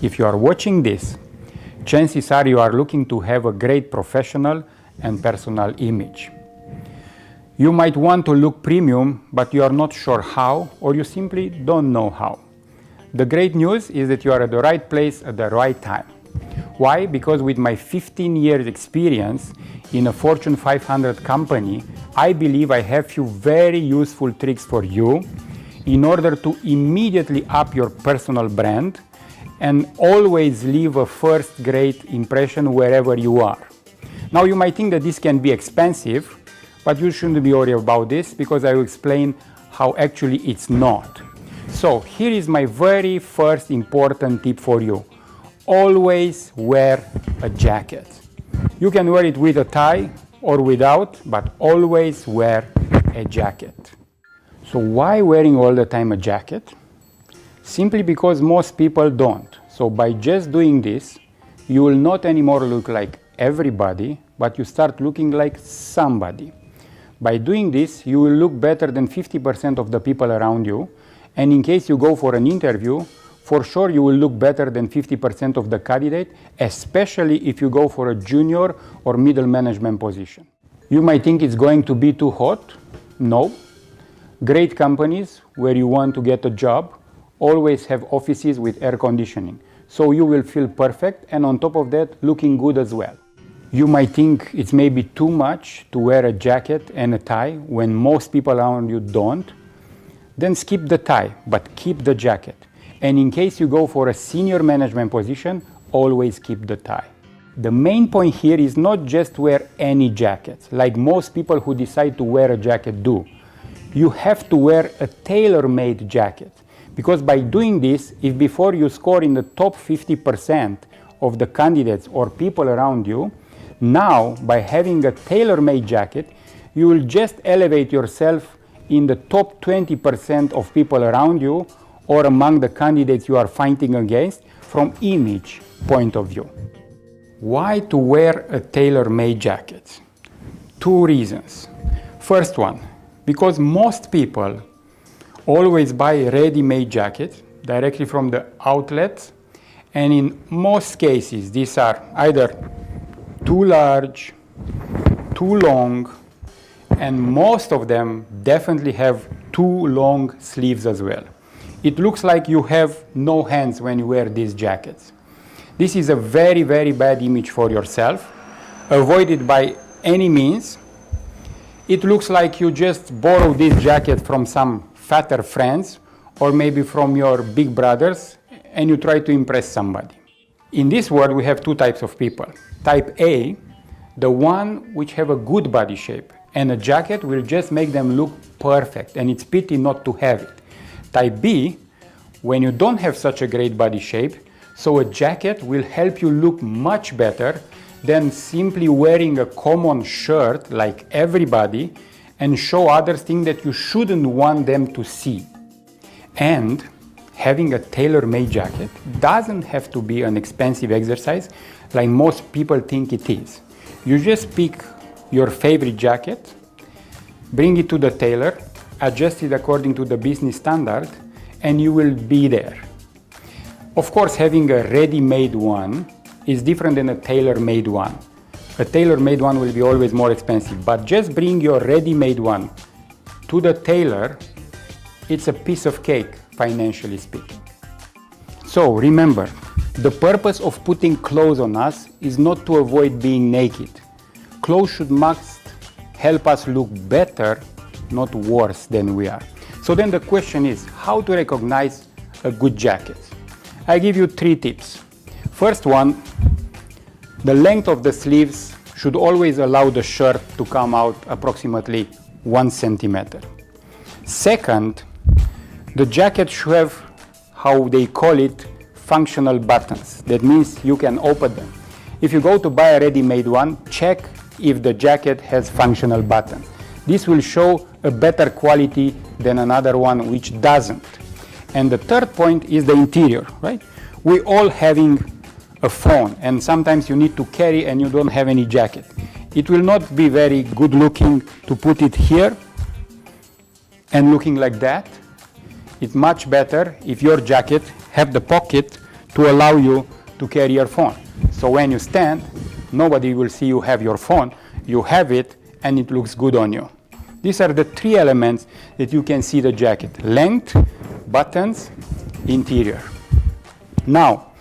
if you are watching this, chances are you are looking to have a great professional and personal image. You might want to look premium, but you are not sure how, or you simply don't know how. The great news is that you are at the right place at the right time. Why? Because with my 15 years experience in a Fortune 500 company, I believe I have few very useful tricks for you in order to immediately up your personal brand and always leave a first great impression wherever you are. Now you might think that this can be expensive, but you shouldn't be worried about this because I will explain how actually it's not. So here is my very first important tip for you. Always wear a jacket. You can wear it with a tie or without, but always wear a jacket. So why wearing all the time a jacket? Simply because most people don't. So by just doing this, you will not anymore look like everybody, but you start looking like somebody. By doing this, you will look better than 50% of the people around you, and in case you go for an interview, for sure you will look better than 50% of the candidate, especially if you go for a junior or middle management position. You might think it's going to be too hot. No. Great companies where you want to get a job always have offices with air conditioning. So you will feel perfect, and on top of that, looking good as well. You might think it's maybe too much to wear a jacket and a tie when most people around you don't. Then skip the tie, but keep the jacket. And in case you go for a senior management position, always keep the tie. The main point here is not just wear any jacket, like most people who decide to wear a jacket do. You have to wear a tailor-made jacket. Because by doing this, if before you score in the top 50% of the candidates or people around you, now by having a tailor-made jacket, you will just elevate yourself in the top 20% of people around you or among the candidates you are fighting against from image point of view. Why to wear a tailor-made jacket? Two reasons. First one, because most people always buy ready-made jackets directly from the outlets, and in most cases these are either too large, too long, and most of them definitely have too long sleeves as well. It looks like you have no hands when you wear these jackets. This is a very, very bad image for yourself. Avoid it by any means. It looks like you just borrowed this jacket from some fatter friends or maybe from your big brothers and you try to impress somebody. In this world we have two types of people. Type A, the one which have a good body shape, and a jacket will just make them look perfect and it's pity not to have it. Type B, when you don't have such a great body shape, so a jacket will help you look much better than simply wearing a common shirt like everybody and show others things that you shouldn't want them to see. And having a tailor-made jacket doesn't have to be an expensive exercise like most people think it is. You just pick your favorite jacket, bring it to the tailor, adjust it according to the business standard, and you will be there. Of course, having a ready-made one is different than a tailor-made one. A tailor-made one will be always more expensive, but just bring your ready-made one to the tailor, it's a piece of cake, financially speaking. So remember, the purpose of putting clothes on us is not to avoid being naked. Clothes must help us look better, not worse than we are. So then the question is, how to recognize a good jacket? I give you 3 tips. First one, the length of the sleeves should always allow the shirt to come out approximately 1 centimeter. Second, the jacket should have, how they call it, functional buttons. That means you can open them. If you go to buy a ready-made one, check if the jacket has functional buttons. This will show a better quality than another one which doesn't. And the third point is the interior, right? We all having a phone and sometimes you need to carry and you don't have any jacket. It will not be very good looking to put it here and looking like that. It's much better if your jacket have the pocket to allow you to carry your phone. So when you stand, nobody will see you have your phone. You have it and it looks good on you. These are the three elements that you can see the jacket: length, buttons, interior. Now,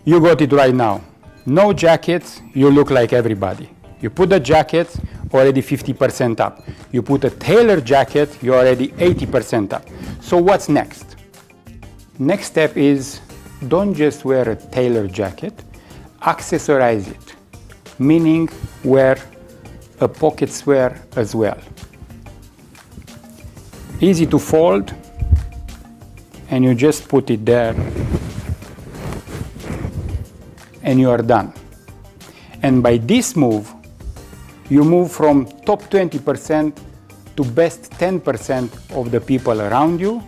you got it right now. No jackets, you look like everybody. You put the jacket, already 50% up. You put a tailored jacket, you're already 80% up. So what's next? Next step is, don't just wear a tailored jacket, accessorize it. Meaning wear a pocket square as well. Easy to fold, and you just put it there, and you are done. And by this move, you move from top 20% to best 10% of the people around you,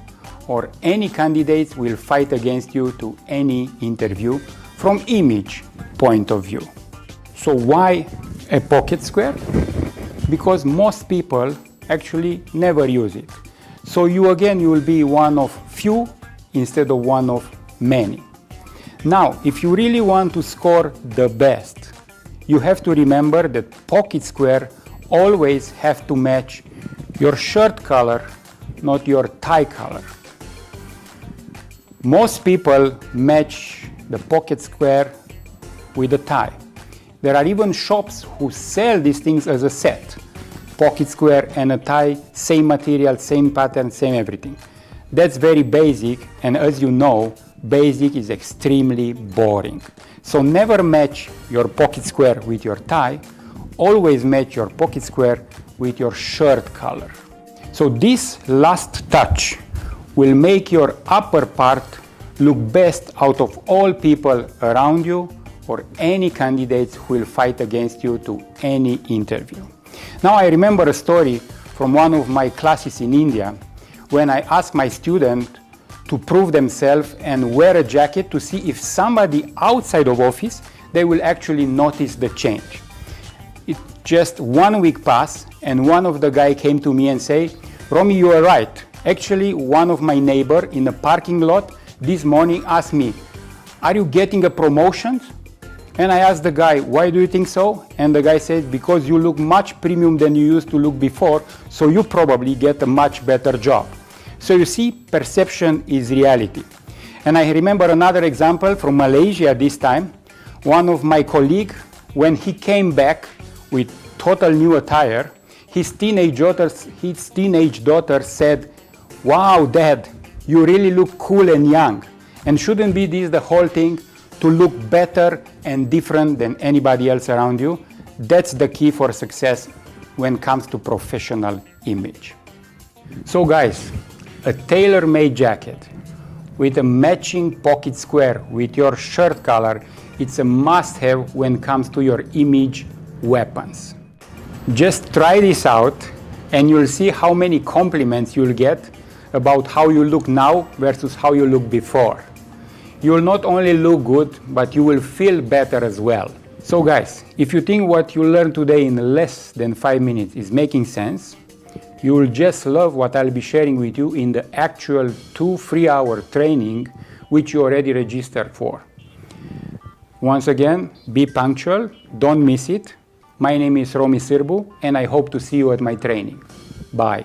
or any candidates will fight against you to any interview from image point of view. So why a pocket square? Because most people actually never use it. So you will be one of few instead of one of many. Now, if you really want to score the best, you have to remember that pocket square always have to match your shirt color, not your tie color. Most people match the pocket square with a tie. There are even shops who sell these things as a set. Pocket square and a tie, same material, same pattern, same everything. That's very basic, and as you know, basic is extremely boring. So never match your pocket square with your tie, always match your pocket square with your shirt color. So this last touch will make your upper part look best out of all people around you, or any candidates who will fight against you to any interview. Now I remember a story from one of my classes in India when I asked my student to prove themselves and wear a jacket to see if somebody outside of office, they will actually notice the change. It just 1 week passed, and one of the guy came to me and say, "Romy, you are right. Actually, one of my neighbor in a parking lot this morning asked me, are you getting a promotion?" And I asked the guy, "Why do you think so?" And the guy said, "Because you look much premium than you used to look before, so you probably get a much better job." So you see, perception is reality. And I remember another example from Malaysia this time. One of my colleagues, when he came back with total new attire, his teenage daughter said, "Wow, Dad, you really look cool and young. And shouldn't be this the whole thing, to look better and different than anybody else around you?" That's the key for success when it comes to professional image. So guys, a tailor-made jacket with a matching pocket square with your shirt color, it's a must-have when it comes to your image weapons. Just try this out and you'll see how many compliments you'll get about how you look now versus how you look before. You will not only look good, but you will feel better as well. So guys, if you think what you learned today in less than 5 minutes is making sense, you will just love what I'll be sharing with you in the actual 2 3-hour training, which you already registered for. Once again, be punctual, don't miss it. My name is Romy Sârbu, and I hope to see you at my training. Bye.